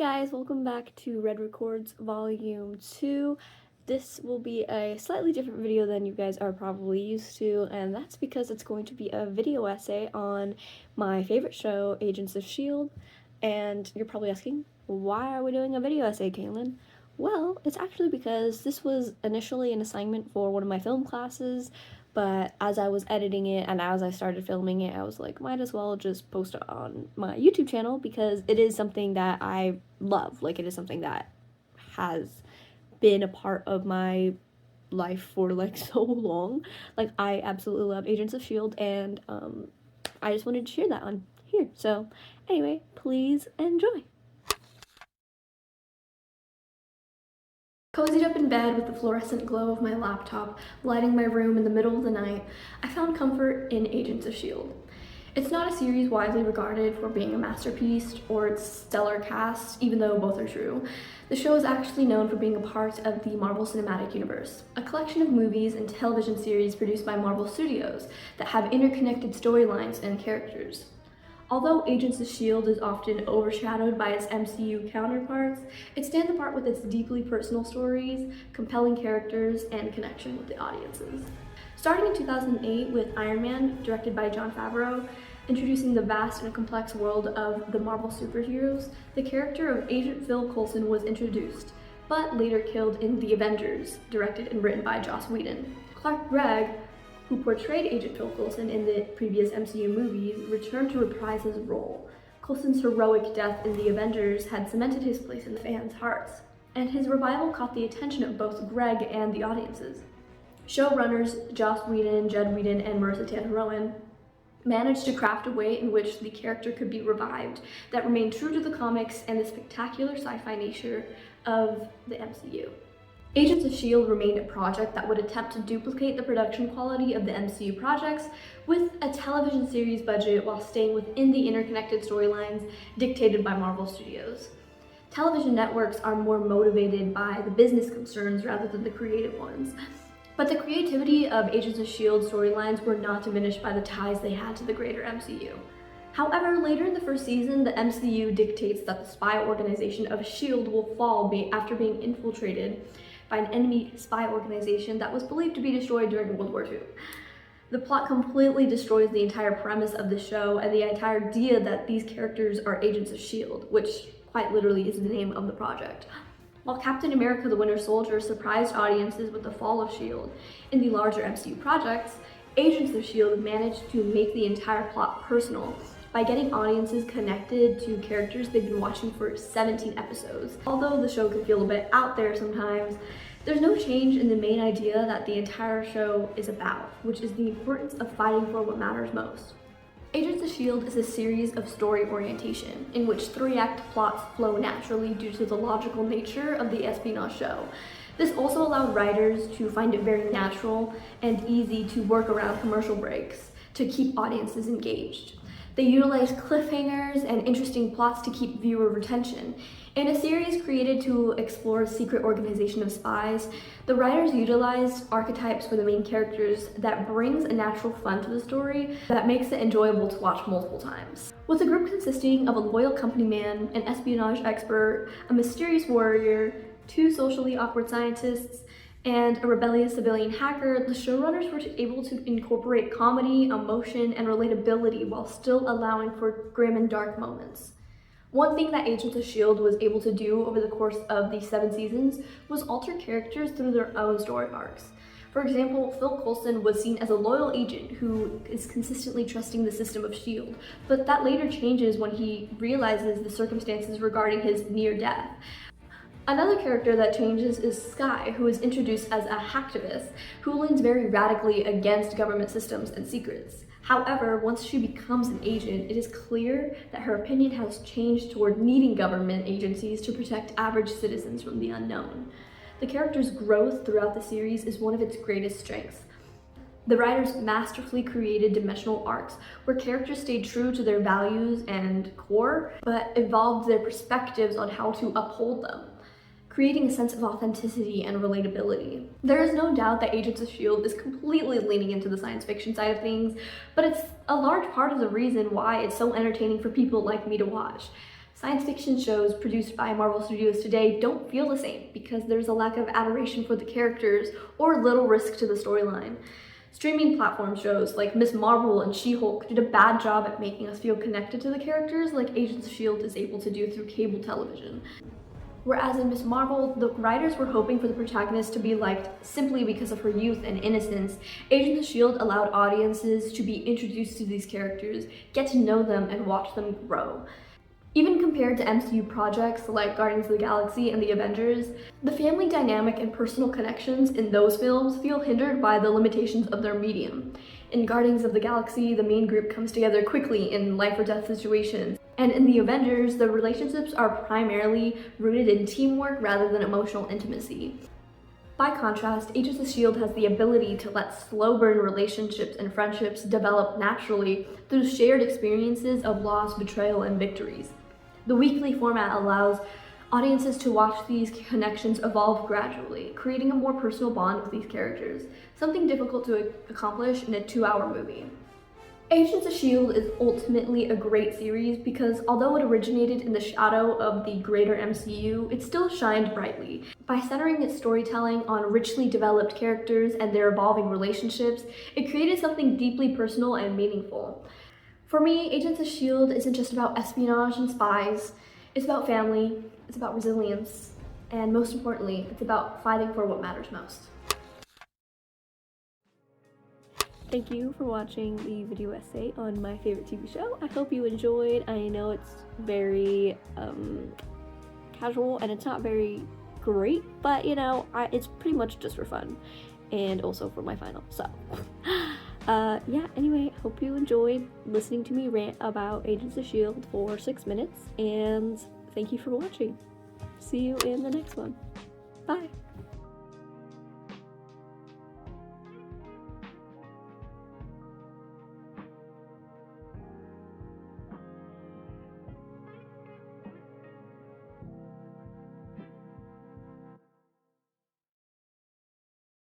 guys, welcome back to Red Records Volume 2. This will be a slightly different video than you guys are probably used to, and that's because it's going to be a video essay on my favorite show, Agents of S.H.I.E.L.D. And you're probably asking, why are we doing a video essay, Kaelyn? Well, it's actually because this was initially an assignment for one of my film classes, but as I was editing it and as I started filming it, I was like, might as well just post it on my YouTube channel because it is something that I love. Like, it is something that has been a part of my life for like so long. Like, I absolutely love Agents of S.H.I.E.L.D. and I just wanted to share that on here. So anyway, please enjoy. Cozied up in bed with the fluorescent glow of my laptop lighting my room in the middle of the night, I found comfort in Agents of S.H.I.E.L.D. It's not a series widely regarded for being a masterpiece or its stellar cast, even though both are true. The show is actually known for being a part of the Marvel Cinematic Universe, a collection of movies and television series produced by Marvel Studios that have interconnected storylines and characters. Although Agents of S.H.I.E.L.D. is often overshadowed by its MCU counterparts, it stands apart with its deeply personal stories, compelling characters, and connection with the audiences. Starting in 2008 with Iron Man, directed by Jon Favreau, introducing the vast and complex world of the Marvel superheroes, the character of Agent Phil Coulson was introduced, but later killed in The Avengers, directed and written by Joss Whedon. Clark Gregg, who portrayed Agent Phil Coulson in the previous MCU movies, returned to reprise his role. Coulson's heroic death in The Avengers had cemented his place in the fans' hearts, and his revival caught the attention of both Gregg and the audiences. Showrunners Joss Whedon, Judd Whedon, and Marissa Tantarowen managed to craft a way in which the character could be revived that remained true to the comics and the spectacular sci-fi nature of the MCU. Agents of S.H.I.E.L.D. remained a project that would attempt to duplicate the production quality of the MCU projects with a television series budget while staying within the interconnected storylines dictated by Marvel Studios. Television networks are more motivated by the business concerns rather than the creative ones. But the creativity of Agents of S.H.I.E.L.D. storylines were not diminished by the ties they had to the greater MCU. However, later in the first season, the MCU dictates that the spy organization of S.H.I.E.L.D. will fall after being infiltrated by an enemy spy organization that was believed to be destroyed during World War II. The plot completely destroys the entire premise of the show and the entire idea that these characters are Agents of S.H.I.E.L.D., which quite literally is the name of the project. While Captain America: The Winter Soldier surprised audiences with the fall of S.H.I.E.L.D. in the larger MCU projects, Agents of S.H.I.E.L.D. managed to make the entire plot personal by getting audiences connected to characters they've been watching for 17 episodes. Although the show can feel a bit out there sometimes, there's no change in the main idea that the entire show is about, which is the importance of fighting for what matters most. Agents of S.H.I.E.L.D. is a series of story orientation, in which 3-act plots flow naturally due to the logical nature of the espionage show. This also allowed writers to find it very natural and easy to work around commercial breaks to keep audiences engaged. They utilized cliffhangers and interesting plots to keep viewer retention. In a series created to explore a secret organization of spies, the writers utilized archetypes for the main characters that brings a natural fun to the story that makes it enjoyable to watch multiple times. With a group consisting of a loyal company man, an espionage expert, a mysterious warrior, 2 socially awkward scientists, and a rebellious civilian hacker, the showrunners were able to incorporate comedy, emotion, and relatability while still allowing for grim and dark moments. One thing that Agents of S.H.I.E.L.D. was able to do over the course of the 7 seasons was alter characters through their own story arcs. For example, Phil Coulson was seen as a loyal agent who is consistently trusting the system of S.H.I.E.L.D., but that later changes when he realizes the circumstances regarding his near death. Another character that changes is Skye, who is introduced as a hacktivist who leans very radically against government systems and secrets. However, once she becomes an agent, it is clear that her opinion has changed toward needing government agencies to protect average citizens from the unknown. The character's growth throughout the series is one of its greatest strengths. The writers masterfully created dimensional arcs where characters stayed true to their values and core, but evolved their perspectives on how to uphold them, creating a sense of authenticity and relatability. There is no doubt that Agents of S.H.I.E.L.D. is completely leaning into the science fiction side of things, but it's a large part of the reason why it's so entertaining for people like me to watch. Science fiction shows produced by Marvel Studios today don't feel the same because there's a lack of adoration for the characters or little risk to the storyline. Streaming platform shows like Miss Marvel and She-Hulk did a bad job at making us feel connected to the characters like Agents of S.H.I.E.L.D. is able to do through cable television. Whereas in Miss Marvel, the writers were hoping for the protagonist to be liked simply because of her youth and innocence, Agents of S.H.I.E.L.D. allowed audiences to be introduced to these characters, get to know them, and watch them grow. Even compared to MCU projects like Guardians of the Galaxy and the Avengers, the family dynamic and personal connections in those films feel hindered by the limitations of their medium. In Guardians of the Galaxy, the main group comes together quickly in life or death situations, and in the Avengers, the relationships are primarily rooted in teamwork rather than emotional intimacy. By contrast, Agents of S.H.I.E.L.D. has the ability to let slow-burn relationships and friendships develop naturally through shared experiences of loss, betrayal, and victories. The weekly format allows audiences to watch these connections evolve gradually, creating a more personal bond with these characters, something difficult to accomplish in a 2-hour movie. Agents of S.H.I.E.L.D. is ultimately a great series because although it originated in the shadow of the greater MCU, it still shined brightly. By centering its storytelling on richly developed characters and their evolving relationships, it created something deeply personal and meaningful. For me, Agents of S.H.I.E.L.D. isn't just about espionage and spies. It's about family, it's about resilience, and most importantly, it's about fighting for what matters most. Thank you for watching the video essay on my favorite TV show. I hope you enjoyed. I know it's very casual and it's not very great, but you know, it's pretty much just for fun and also for my final. So yeah, anyway, hope you enjoyed listening to me rant about Agents of S.H.I.E.L.D. for 6 minutes, and thank you for watching. See you in the next one. Bye!